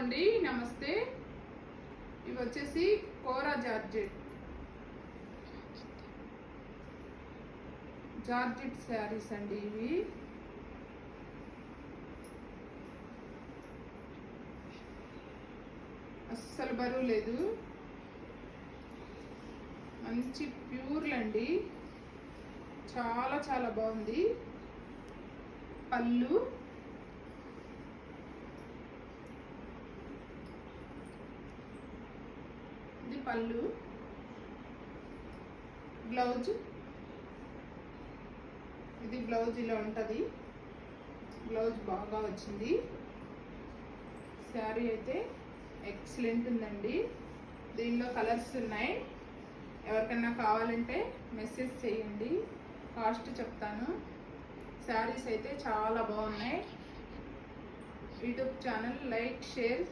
అండి, నమస్తే. ఇవి వచ్చేసి కోరా జార్జెట్ శారీస్ అండి. ఇవి అస్సలు బరువు లేదు, మంచి ప్యూర్లు అండి. చాలా చాలా బాగుంది. పళ్ళు, ఇది పళ్ళు, బ్లౌజ్, ఇది బ్లౌజ్ ఇలా ఉంటుంది. బ్లౌజ్ బాగా వచ్చింది. శారీ అయితే ఎక్సలెంట్ ఉందండి. దీనిలో కలర్స్ ఉన్నాయి. ఎవరికైనా కావాలంటే మెసేజ్ చేయండి, కాస్ట్ చెప్తాను. శారీస్ అయితే చాలా బాగున్నాయి. YouTube channel like, share